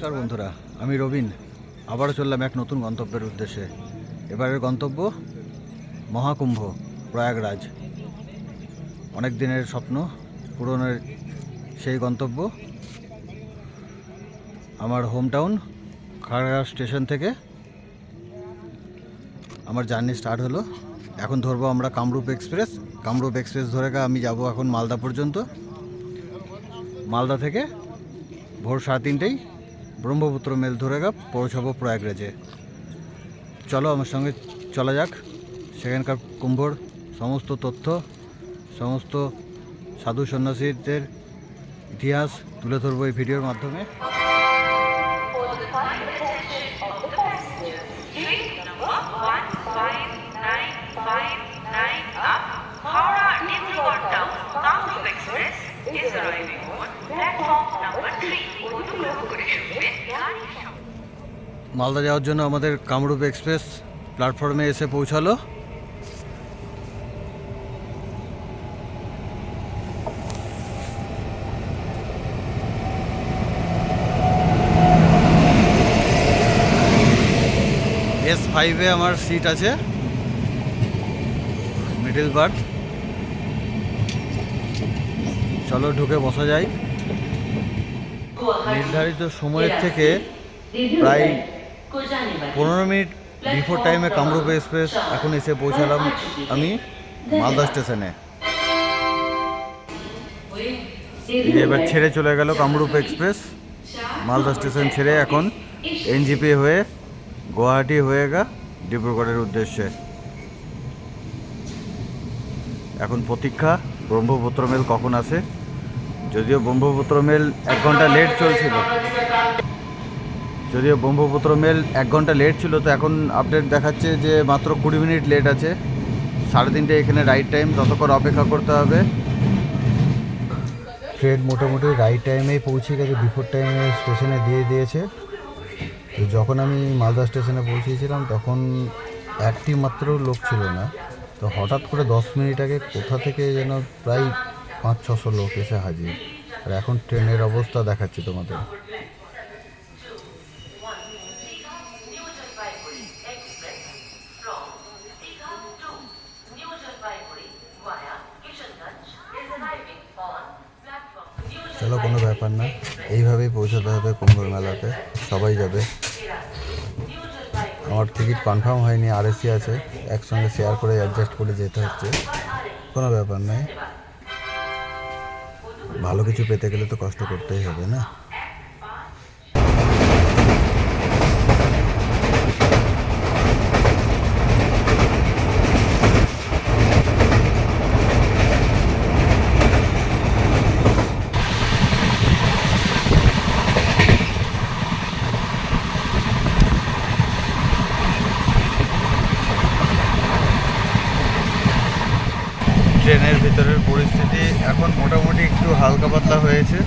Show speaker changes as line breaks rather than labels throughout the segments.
নমস্কার বন্ধুরা, আমি রবিন আবারও চললাম এক নতুন গন্তব্যের উদ্দেশ্যে। এবারের গন্তব্য মহাকুম্ভ প্রয়াগরাজ। অনেক দিনের স্বপ্ন পূরণের সেই গন্তব্য। আমার হোম টাউন খাগড়াছড়ি স্টেশন থেকে আমার জার্নি স্টার্ট হলো। এখন ধরবো আমরা কামরূপ এক্সপ্রেস। কামরূপ এক্সপ্রেস ধরে আমি যাব এখন মালদা পর্যন্ত। মালদা থেকে ভোর 3:30টায় ব্রহ্মপুত্র মেল ধরে পৌঁছাবো প্রয়াগরাজে। চলো আমার সঙ্গে চলা যাক। সেখানকার কুম্ভর সমস্ত তথ্য, সমস্ত সাধু সন্ন্যাসীদের ইতিহাস তুলে ধরবো এই ভিডিওর মাধ্যমে। মালদা যাওয়ার জন্য আমাদের কামরূপ এক্সপ্রেস প্ল্যাটফর্মে এসে পৌঁছালো। S5-এ আমার সিট আছে, মিডল বার্থ। চলো ঢুকে বসা যায়। নির্ধারিত সময়ের থেকে প্রায় 15 মিনিট বিফোর টাইমে কামরূপ এক্সপ্রেস এখন এসে পৌঁছালাম আমি মালদা স্টেশনে। এবার ছেড়ে চলে গেল কামরূপ এক্সপ্রেস। মালদা স্টেশন ছেড়ে এখন NGP হয়ে গুয়াহাটি হয়ে ডিব্রুগড়ের উদ্দেশ্যে। এখন প্রতীক্ষা ব্রহ্মপুত্র মেল কখন আসে। যদিও ব্রহ্মপুত্র মেল 1 ঘন্টা লেট চলছিল, তো এখন আপডেট দেখাচ্ছে যে মাত্র 20 মিনিট লেট আছে। 3:30 এখানে রাইট টাইম, ততক্ষণ অপেক্ষা করতে হবে। ট্রেন মোটামুটি রাইট টাইমেই পৌঁছে গেছে, বিফোর টাইমে স্টেশনে দিয়ে দিয়েছে। তো যখন আমি মালদা স্টেশনে পৌঁছেছিলাম তখন একটি মাত্র লোক ছিল না। তো হঠাৎ করে 10 মিনিট আগে কোথা থেকে যেন প্রায় 500-600 লোক এসে হাজির। আর এখন ট্রেনের অবস্থা দেখাচ্ছি তোমাদের। চলো, কোনো ব্যাপার না, এইভাবেই পৌঁছাতে হবে কুম্ভ মেলাতে। সবাই যাবে। আমার টিকিট কনফার্ম হয়নি, RSC আছে, একসঙ্গে শেয়ার করে অ্যাডজাস্ট করে যেতে হচ্ছে। কোনো ব্যাপার নয়, ভালো কিছু পেতে গেলে তো কষ্ট করতেই হবে না। ট্রেনের ভিতরের পরিস্থিতি এখন মোটামুটি একটু হালকা পাতলা হয়েছে।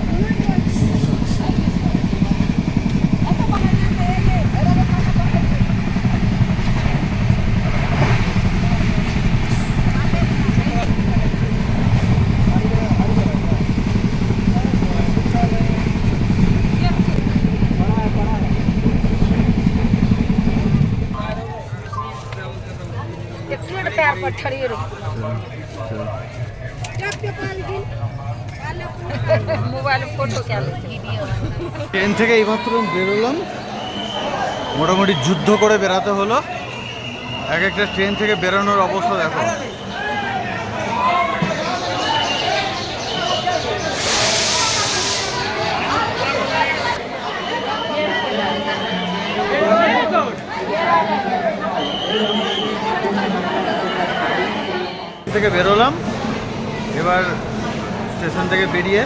ট্রেন থেকে এইমাত্র বেরোলাম, মোটামুটি যুদ্ধ করে বেরাতে হলো। এক একটা ট্রেন থেকে বেরোনোর অবস্থা দেখো। থেকে বেরোলাম, এবার স্টেশন থেকে বেরিয়ে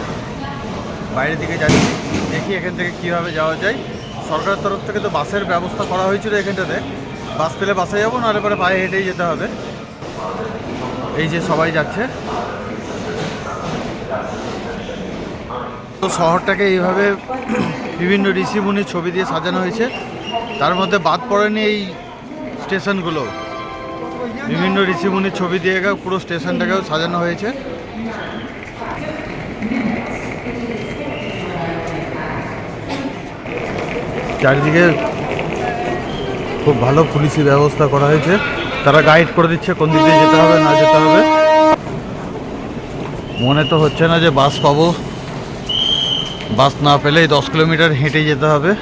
বাইরের দিকে যাচ্ছি। দেখি এখান থেকে কীভাবে যাওয়া যায়। সরকারের তরফ থেকে তো বাসের ব্যবস্থা করা হয়েছিল এখানটাতে। বাস পেলে বাসে যাবো, নাহলে পরে পায়ে হেঁটেই যেতে হবে। এই যে সবাই যাচ্ছে। তো শহরটাকে এইভাবে বিভিন্ন ঋষিমুনির ছবি দিয়ে সাজানো হয়েছে। তার মধ্যে বাদ পড়েনি এই স্টেশনগুলো। বিভিন্ন ঋষিমুনির ছবি দিয়ে পুরো স্টেশনটাকেও সাজানো হয়েছে। চারিদিকে খুব ভালো পুলিশি ব্যবস্থা করা হয়েছে, তারা গাইড করে দিচ্ছে কোন দিক দিয়ে যেতে হবে না যেতে হবে। মনে তো হচ্ছে না যে বাস পাবো, বাস না পেলেই 10 কিলোমিটার হেঁটে যেতে হবে।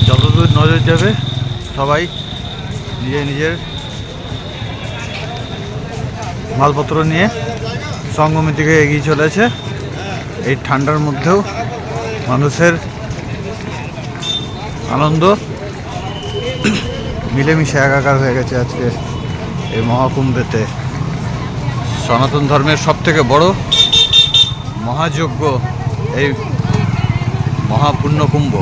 যতদূর নজর যাবে সবাই নিজের মালপত্র নিয়ে সঙ্গমের দিকে এগিয়ে চলেছে। এই ঠান্ডার মধ্যেও মানুষের আনন্দ মিলেমিশে একাকার হয়ে গেছে আজকে এই মহাকুম্ভেতে। সনাতন ধর্মের সবথেকে বড় মহাযজ্ঞ এই মহাপুণ্য কুম্ভ।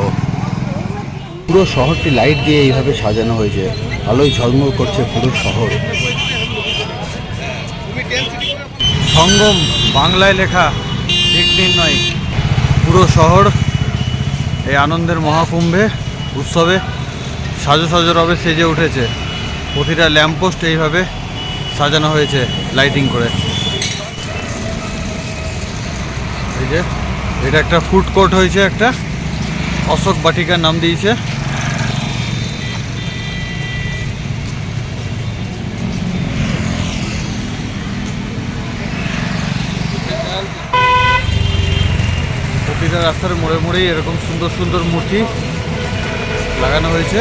পুরো শহরটি লাইট দিয়ে এইভাবে সাজানো হয়েছে, আলোয় ঝলমল করছে পুরো শহর। সঙ্গম বাংলায় লেখা, ঠিক নির্ণয়। পুরো শহর এই আনন্দের মহাকুম্ভে উৎসবে সাজো রবে সেজে উঠেছে। প্রতিটা ল্যাম্পপোস্ট এইভাবে সাজানো হয়েছে লাইটিং করে। এই যে এটা একটা ফুড কোর্ট হয়েছে, একটা অশোক বাটিকার নাম দিয়েছে। প্রতিটা রাস্তার মোড়ে মোড়েই এরকম সুন্দর সুন্দর মূর্তি লাগানো হয়েছে।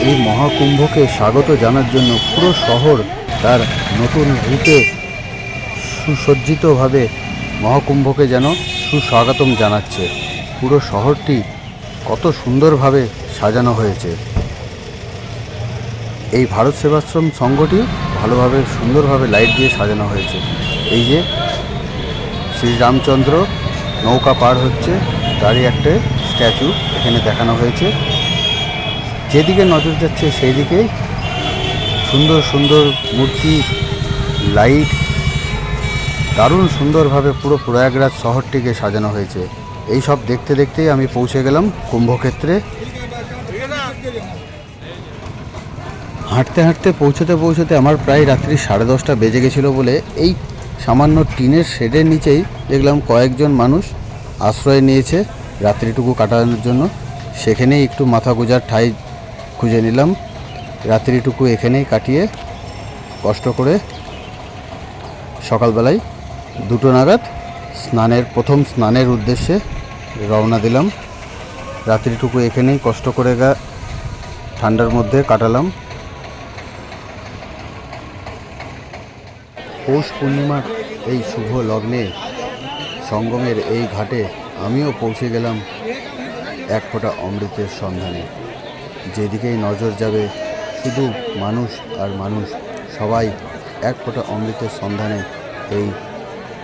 এই মহাকুম্ভকে স্বাগত জানার জন্য পুরো শহর তার নতুন রূপে সুসজ্জিতভাবে মহাকুম্ভকে যেন সুস্বাগতম জানাচ্ছে। পুরো শহরটি কত সুন্দরভাবে সাজানো হয়েছে। এই ভারত সেবাশ্রম সংঘটি ভালোভাবে সুন্দরভাবে লাইট দিয়ে সাজানো হয়েছে। এই যে শ্রীরামচন্দ্র নৌকা পার হচ্ছে, তারই একটা স্ট্যাচু এখানে দেখানো হয়েছে। যেদিকে নজর যাচ্ছে সেই দিকেই সুন্দর সুন্দর মূর্তি, লাইট, দারুণ সুন্দরভাবে পুরো প্রয়াগরাজ শহরটিকে সাজানো হয়েছে। এই সব দেখতে দেখতেই আমি পৌঁছে গেলাম কুম্ভক্ষেত্রে। হাঁটতে হাঁটতে পৌঁছতে আমার প্রায় রাত্রি 10:30 বেজে গেছিলো বলে এই সামান্য টিনের শেডের নিচেই দেখলাম কয়েকজন মানুষ আশ্রয় নিয়েছে রাত্রিটুকু কাটানোর জন্য। সেখানেই একটু মাথা গোঁজার ঠাঁই খুঁজে নিলাম। রাত্রিটুকু এখানেই কাটিয়ে কষ্ট করে সকালবেলায় 2টো নাগাদ প্রথম স্নানের উদ্দেশ্যে রওনা দিলাম। রাত্রিটুকু এখানেই কষ্ট করে ঠান্ডার মধ্যে কাটালাম। পৌষ পূর্ণিমার এই শুভ লগ্নে সঙ্গমের এই ঘাটে আমিও পৌঁছে গেলাম এক ফোঁটা অমৃতের সন্ধানে। যেদিকেই নজর যাবে শুধু মানুষ আর মানুষ, সবাই এক ফোঁটা অমৃতের সন্ধানে এই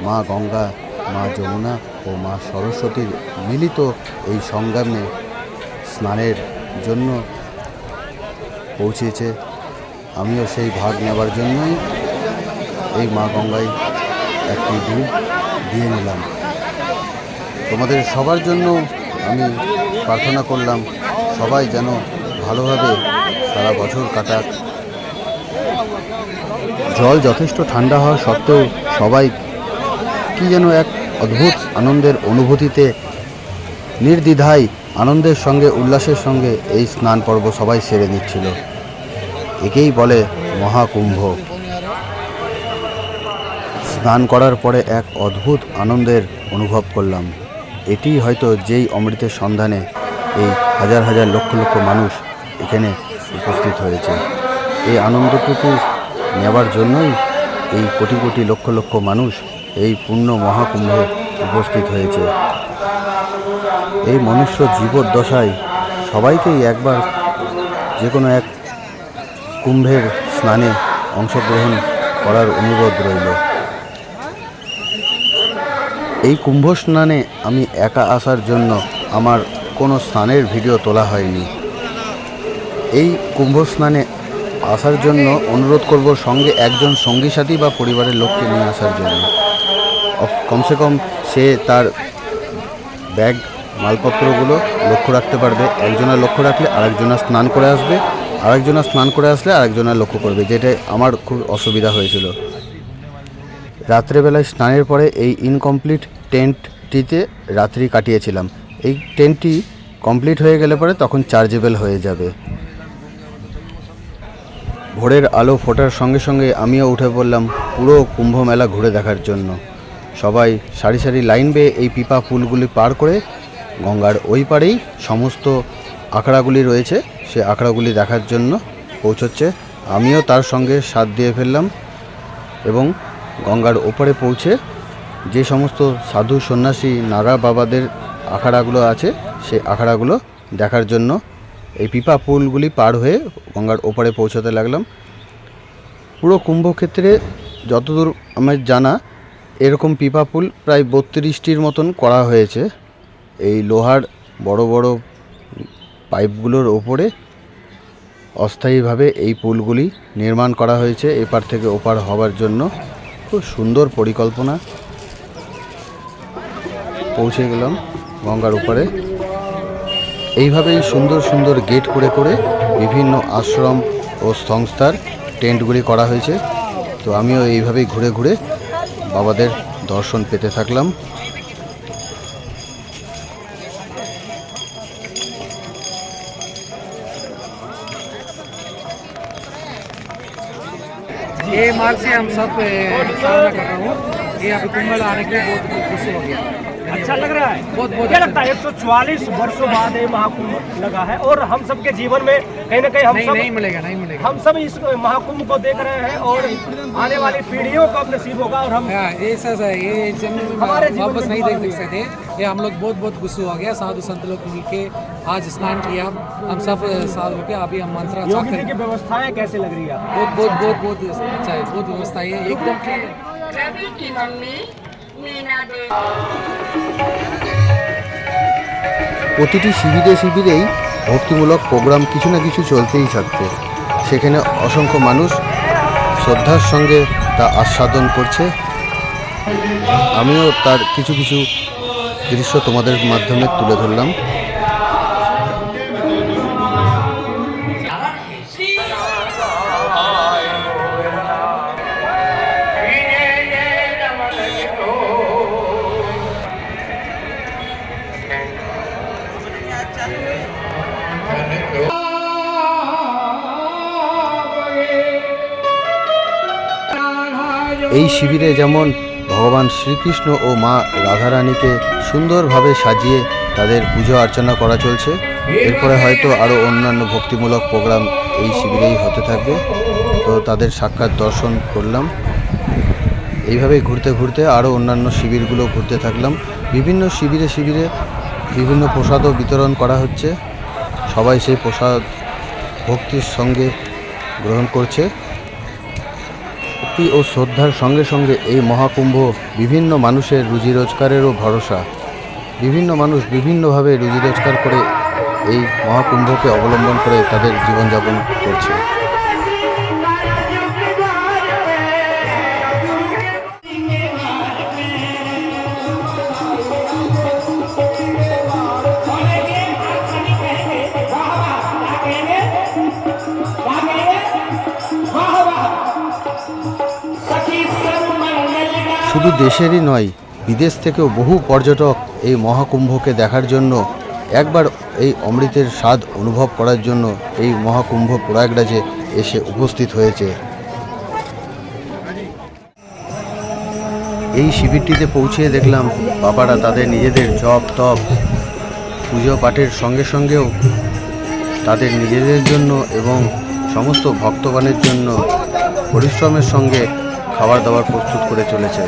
মা গঙ্গা, মা যমুনা ও মা সরস্বতীর মিলিত এই সঙ্গমে স্নানের জন্য পৌঁছেছে। আমিও সেই ভাগ নেবার জন্যই এই মা গঙ্গায় একটি ডুব দিয়ে নিলাম। তোমাদের সবার জন্য আমি প্রার্থনা করলাম সবাই যেন ভালোভাবে সারা বছর কাটাক। জল যথেষ্ট ঠান্ডা হওয়া সত্ত্বেও সবাই কি যেন এক অদ্ভুত আনন্দের অনুভূতিতে নির্দ্বিধায় আনন্দের সঙ্গে উল্লাসের সঙ্গে এই স্নান পর্ব সবাই সেরে নিচ্ছিল। একেই বলে মহাকুম্ভ। স্নান করার পরে এক অদ্ভুত আনন্দের অনুভব করলাম। এটি হয়তো যেই অমৃতের সন্ধানে এই হাজার হাজার লক্ষ লক্ষ মানুষ এখানে উপস্থিত হয়েছে। এই আনন্দটুকু নেবার জন্যই এই কোটি কোটি লক্ষ লক্ষ মানুষ এই পূর্ণ মহাকুম্ভে উপস্থিত হয়েছে। এই মনুষ্য জীবদ্দশায় সবাইকেই একবার যে কোনো এক কুম্ভের স্নানে অংশগ্রহণ করার অনুরোধ রইল। এই কুম্ভ স্নানে আমি একা আসার জন্য আমার কোনো স্নানের ভিডিও তোলা হয়নি। এই কুম্ভ স্নানে আসার জন্য অনুরোধ করব সঙ্গে একজন সঙ্গী সাথী বা পরিবারের লোককে নিয়ে আসার জন্য। কমসে কম সে তার ব্যাগ মালপত্রগুলো লক্ষ্য রাখতে পারবে। একজনের লক্ষ্য রাখলে আরেকজনা স্নান করে আসবে, আরেকজনা স্নান করে আসলে আরেকজনা লক্ষ্য করবে, যেটা আমার খুব অসুবিধা হয়েছিল। রাত্রেবেলায় স্নানের পরে এই ইনকমপ্লিট টেন্টটিতে রাত্রি কাটিয়েছিলাম। এই টেন্টটি কমপ্লিট হয়ে গেলে পরে তখন চার্জেবল হয়ে যাবে। ভোরের আলো ফোটার সঙ্গে সঙ্গে আমিও উঠে পড়লাম পুরো কুম্ভ মেলা ঘুরে দেখার জন্য। সবাই সারি সারি লাইন বেয়ে এই পিপা পুলগুলি পার করে গঙ্গার ওই পারেই সমস্ত আখড়াগুলি রয়েছে, সে আখড়াগুলি দেখার জন্য পৌঁছচ্ছে। আমিও তার সঙ্গে সাথ দিয়ে ফেললাম এবং গঙ্গার ওপারে পৌঁছে যে সমস্ত সাধু সন্ন্যাসী নাগা বাবাদের আখড়াগুলো আছে সেই আখড়াগুলো দেখার জন্য এই পিপা পুলগুলি পার হয়ে গঙ্গার ওপারে পৌঁছাতে লাগলাম। পুরো কুম্ভক্ষেত্রে যতদূর আমার জানা এরকম পিপা পুল প্রায় 32টির মতন করা হয়েছে। এই লোহার বড় বড় পাইপগুলোর ওপরে অস্থায়ীভাবে এই পুলগুলি নির্মাণ করা হয়েছে এপার থেকে ওপার হওয়ার জন্য। খুব সুন্দর পরিকল্পনা। পৌঁছে গেলাম গঙ্গার ওপারে। এইভাবেই সুন্দর সুন্দর গেট করে করে বিভিন্ন আশ্রম ও সংস্থার টেন্টগুলি করা হয়েছে। তো আমিও এইভাবেই ঘুরে ঘুরে বাবাদের দর্শন পেতে থাকলাম।
ये मार्ग से हम सब सामना कर रहा हूँ। ये अभी कुंभ मेला आने के लिए बहुत खुशी हो गया।
अच्छा लग रहा है।
बहुत
क्या लगता है 144 वर्षों बाद ये महाकुंभ लगा है और हम सब के जीवन में कहीं ना कहीं
नहीं मिलेगा।
हम सब इस महाकुंभ को देख रहे हैं और आने वाली पीढ़ियों को अब नसीब होगा और हम
ये सच है। ये
हमारे जीवन
वापस
में
नहीं देख सकते थे। ये हम लोग बहुत खुशी हो गया। साधु संत लोग मिलके आज स्नान किया। हम सब साथ होके अभी हम मंत्र
योगी जी की व्यवस्थाएं कैसे लग रही है?
बहुत अच्छा है। बहुत व्यवस्था है एकदम क्लीन है।
रवि की मम्मी मीना देवी।
প্রতিটি শিবিরেই ভক্তিমূলক প্রোগ্রাম কিছু না কিছু চলতেই থাকছে। সেখানে অসংখ্য মানুষ শ্রদ্ধার সঙ্গে তা আস্বাদন করছে। আমিও তার কিছু কিছু দৃশ্য তোমাদের মাধ্যমে তুলে ধরলাম। এই শিবিরে যেমন ভগবান শ্রীকৃষ্ণ ও মা রাধারানীকে সুন্দরভাবে সাজিয়ে তাদের পুজো অর্চনা করা চলছে। এরপরে হয়তো আরও অন্যান্য ভক্তিমূলক প্রোগ্রাম এই শিবিরেই হতে থাকবে। তো তাদের সাক্ষাৎ দর্শন করলাম। এইভাবেই ঘুরতে ঘুরতে আরও অন্যান্য শিবিরগুলো ঘুরতে থাকলাম। বিভিন্ন শিবিরে বিভিন্ন প্রসাদও বিতরণ করা হচ্ছে। সবাই সেই প্রসাদ ভক্তির সঙ্গে গ্রহণ করছে। ভক্তি ও শ্রদ্ধার সঙ্গে সঙ্গে এই মহাকুম্ভ বিভিন্ন মানুষের রুজি রোজগারেরও ভরসা। বিভিন্ন মানুষ বিভিন্নভাবে রুজি রোজগার করে এই মহাকুম্ভকে অবলম্বন করে তাদের জীবনযাপন করছে। শুধু দেশেরই নয়, বিদেশ থেকেও বহু পর্যটক এই মহাকুম্ভকে দেখার জন্য, একবার এই অমৃতের স্বাদ অনুভব করার জন্য এই মহাকুম্ভ প্রয়াগরাজে এসে উপস্থিত হয়েছে। এই শিবিরটিতে পৌঁছে দেখলাম বাবারা তাদের নিজেদের জপ তপ পুজো পাঠের সঙ্গে সঙ্গেও তাদের নিজেদের জন্য এবং সমস্ত ভক্তগণের জন্য পরিশ্রমের সঙ্গে খাবার দাবার প্রস্তুত করে চলেছে।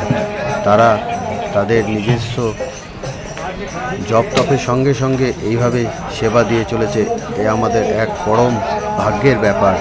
তারা তাদের নিজস্ব জপ তপের সঙ্গে সঙ্গে এইভাবে সেবা দিয়ে চলেছে। এ আমাদের এক পরম ভাগ্যের ব্যাপার।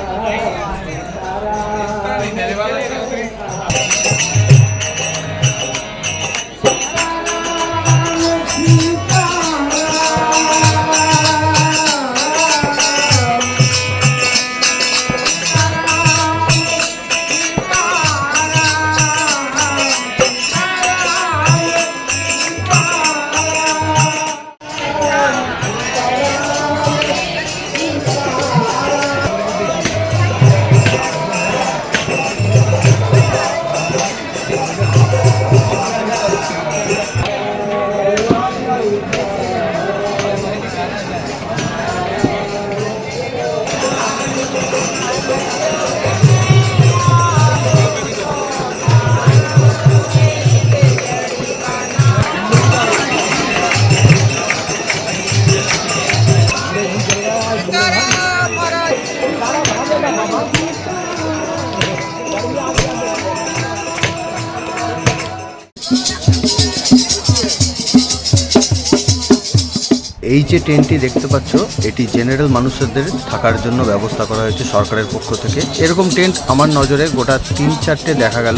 এই যে ট্রেনটি দেখতে পাচ্ছ, এটি জেনারেল মানুষদের থাকার জন্য ব্যবস্থা করা হয়েছে সরকারের পক্ষ থেকে। এরকম টেন্ট আমার নজরে গোটা 3-4টে দেখা গেল,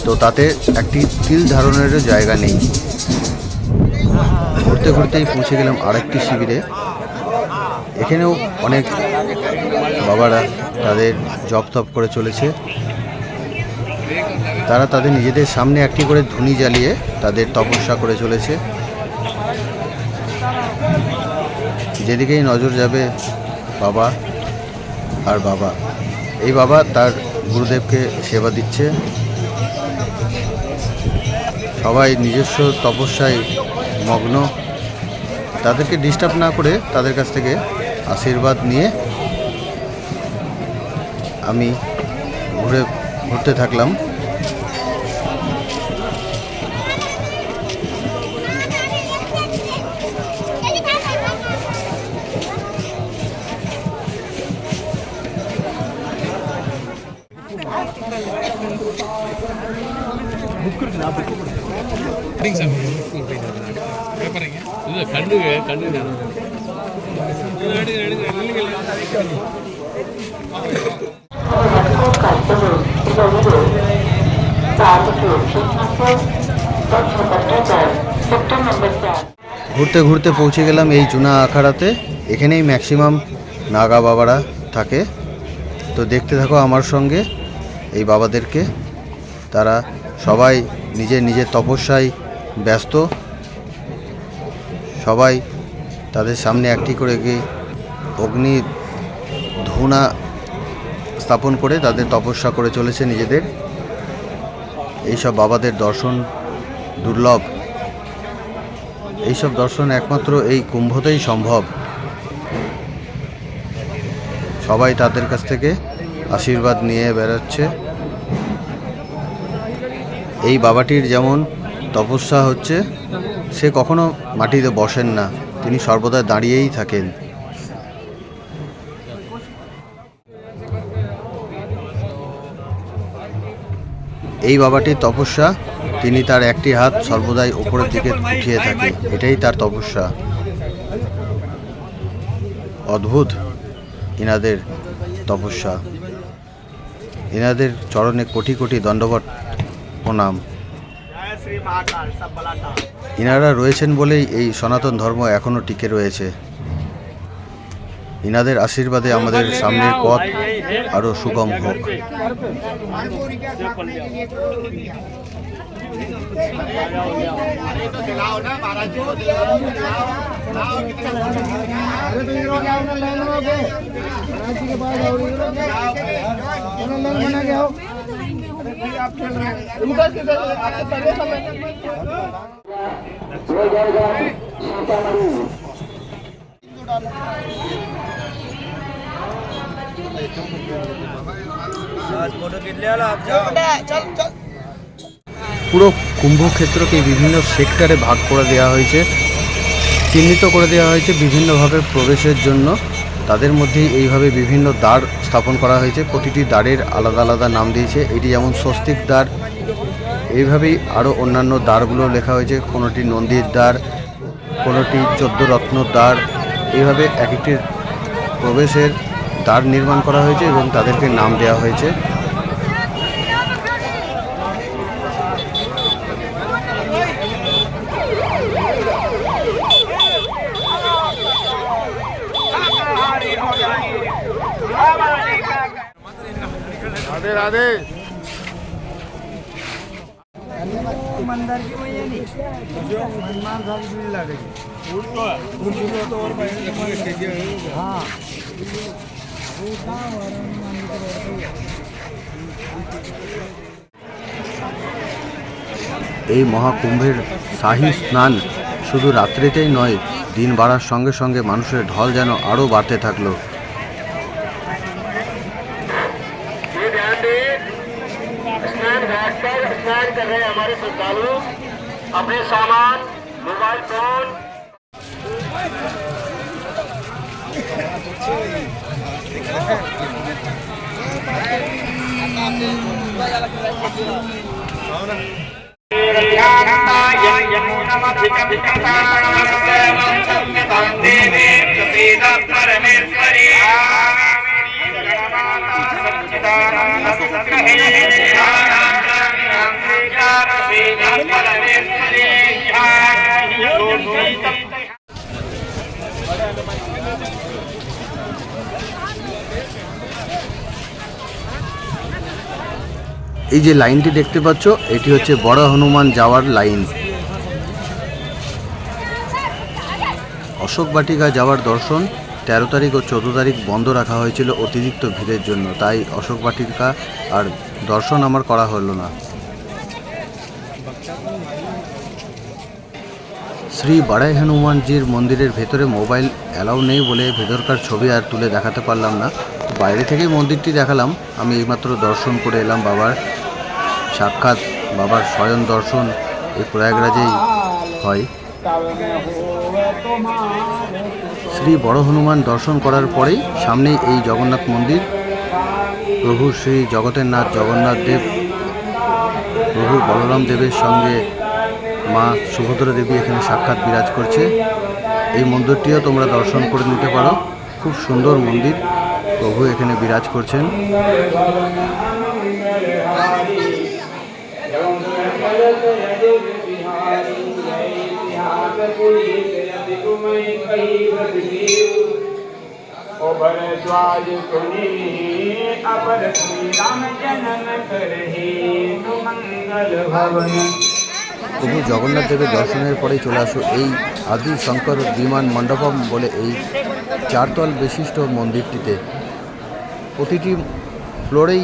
তো তাতে একটি তিল ধারণেরও জায়গা নেই। ঘুরতে ঘুরতেই পৌঁছে গেলাম আরেকটি শিবিরে। এখানেও অনেক বাবারা তাদের জপ তপ করে চলেছে। তারা তাদের নিজেদের সামনে একটি করে ধুনি জ্বালিয়ে তাদের তপস্যা করে চলেছে। যেদিকেই নজর যাবে বাবা আর বাবা। এই বাবা তার গুরুদেবকে সেবা দিচ্ছে। সবাই নিজস্ব তপস্যায় মগ্ন। তাদেরকে ডিস্টার্ব না করে তাদের কাছ থেকে আশীর্বাদ নিয়ে আমি ঘুরতে থাকলাম। ঘুরতে ঘুরতে পৌঁছে গেলাম এই চুনা আখাড়াতে। এখানেই ম্যাক্সিমাম নাগা বাবারা থাকে। তো দেখতে থাকো আমার সঙ্গে এই বাবাদেরকে। তারা সবাই নিজের নিজের তপস্যায় ব্যস্ত। সবাই তাদের সামনে একটি করে গিয়ে অগ্নি ধুনা স্থাপন করে তাদের তপস্যা করে চলেছে নিজেদের। এইসব বাবাদের দর্শন দুর্লভ। এইসব দর্শন একমাত্র এই কুম্ভতেই সম্ভব। সবাই তাদের কাছ থেকে আশীর্বাদ নিয়ে বেড়াচ্ছে। এই বাবাটির যেমন তপস্যা হচ্ছে, সে কখনো মাটিতে বসেন না, তিনি সর্বদা দাঁড়িয়েই থাকেন। এই বাবাটির তপস্যা, তিনি তার একটি হাত সর্বদাই উপরের দিকে উঠিয়ে থাকে, এটাই তার তপস্যা। অদ্ভুত ইনাদের তপস্যা। ইনাদের চরণে কোটি কোটি দণ্ডবত প্রণাম। ইনারা রয়েছেন বলেই এই সনাতন ধর্ম এখনো টিকে রয়েছে। ইনাদের আশীর্বাদে আমাদের সামনের পথ আরো সুগম হোক। পুরো কুম্ভক্ষেত্রকে বিভিন্ন সেক্টরে ভাগ করে দেওয়া হয়েছে, চিহ্নিত করে দেওয়া হয়েছে বিভিন্নভাবে প্রবেশের জন্য। তাদের মধ্যে এইভাবে বিভিন্ন দ্বার স্থাপন করা হয়েছে। প্রতিটি দ্বারের আলাদা আলাদা নাম দিয়েছে। এটি যেমন স্বস্তিক দ্বার, এইভাবেই আরও অন্যান্য দ্বারগুলো লেখা হয়েছে। কোনোটি নন্দীর দ্বার, কোনোটি 14 রত্নর দ্বার। এইভাবে এক একটি প্রবেশের দ্বার নির্মাণ করা হয়েছে এবং তাদেরকে নাম দেওয়া হয়েছে।
राधे राधे। मंदिर की वही नहीं जो हनुमान साहब भी लगेगी तो और हाँ
এই মহাকুম্ভের শাহী স্নান শুধু রাত্রিতেই নয়, দিন বাড়ার সঙ্গে সঙ্গে মানুষের ঢল যেন আরও বাড়তে থাকলো।
स्नान कर रहे हैं हमारे श्रद्धालु। अपने सामान, मोबाइल फोन
এই যে লাইনটি দেখতে পাচ্ছ, এটি হচ্ছে বড় হনুমান যাওয়ার লাইন। অশোক বাটিকা যাওয়ার দর্শন 13 তারিখ ও 14 তারিখ বন্ধ রাখা হয়েছিল অতিরিক্ত ভিড়ের জন্য, তাই অশোক বাটিকা আর দর্শন আমার করা হলো না। শ্রী বাড়াই হনুমানজির মন্দিরের ভেতরে মোবাইল অ্যালাউ নেই বলে ভেতরকার ছবি আর তুলে দেখাতে পারলাম না। বাইরে থেকেই মন্দিরটি দেখালাম। আমি এইমাত্র দর্শন করে এলাম বাবার সাক্ষাৎ, বাবার স্বয়ং দর্শন এই প্রয়াগরাজেই হয়। শ্রী বড় হনুমান দর্শন করার পরেই সামনেই এই জগন্নাথ মন্দির। প্রভু শ্রী জগতের নাথ জগন্নাথ দেব, প্রভু বলরাম দেবের সঙ্গে মা সুভদ্রা দেবী এখানে সাক্ষাৎ বিরাজ করছে। এই মন্দিরটিও তোমরা দর্শন করে নিতে পারো, খুব সুন্দর মন্দির। প্রভু এখানে বিরাজ করছেন। প্রভু জগন্নাথ দেবের দর্শনের পরেই চলে আসো এই আদি শঙ্কর বিমান মণ্ডপম বলে এই 4 তল বিশিষ্ট মন্দিরটিতে। প্রতিটি ফ্লোরেই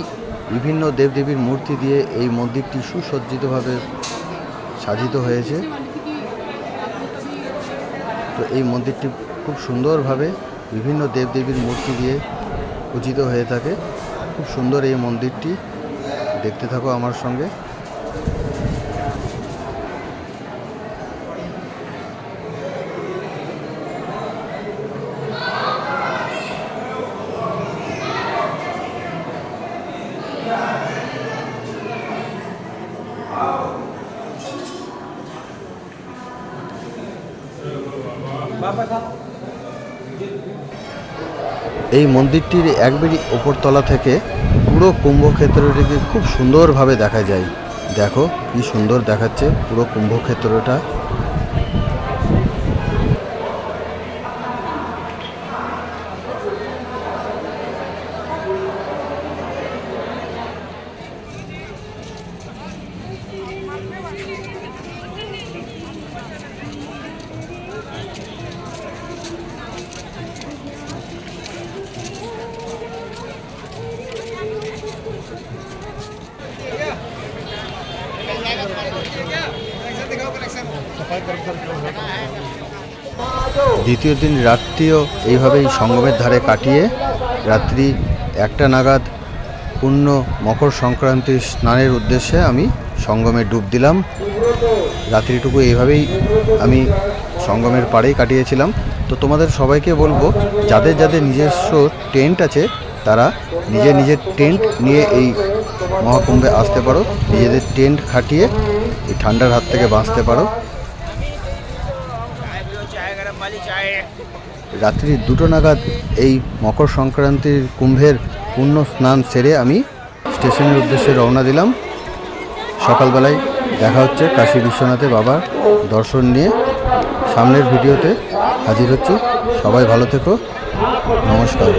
বিভিন্ন দেবদেবীর মূর্তি দিয়ে এই মন্দিরটি সুসজ্জিতভাবে সাজিত হয়েছে। তো এই মন্দিরটি খুব সুন্দরভাবে বিভিন্ন দেবদেবীর মূর্তি দিয়ে পূজিত হয়ে থাকে। খুব সুন্দর এই মন্দিরটি, দেখতে থাকো আমার সঙ্গে। এই মন্দিরটির একবারই ওপরতলা থেকে পুরো কুম্ভক্ষেত্রটিকে খুব সুন্দরভাবে দেখা যায়। দেখো কি সুন্দর দেখাচ্ছে পুরো কুম্ভক্ষেত্রটা। দ্বিতীয় দিন রাত্রিও এইভাবেই সঙ্গমের ধারে কাটিয়ে রাত্রি 1টা নাগাদ পূর্ণ মকর সংক্রান্তির স্নানের উদ্দেশ্যে আমি সঙ্গমে ডুব দিলাম। রাত্রিটুকু এইভাবেই আমি সঙ্গমের পাড়েই কাটিয়েছিলাম। তো তোমাদের সবাইকে বলবো, যাদের যাদের নিজস্ব টেন্ট আছে তারা নিজের টেন্ট নিয়ে এই মহাকুম্ভে আসতে পারো, নিজেদের টেন্ট খাটিয়ে এই ঠান্ডার হাত থেকে বাঁচতে পারো। রাত্রি 2টো নাগাদ এই মকর সংক্রান্তির কুম্ভের পূর্ণ স্নান সেরে আমি স্টেশনের উদ্দেশ্যে রওনা দিলাম। সকালবেলায় দেখা হচ্ছে কাশী বিশ্বনাথে বাবার দর্শন নিয়ে। সামনের ভিডিওতে হাজির হচ্ছি। সবাই ভালো থেকো, নমস্কার।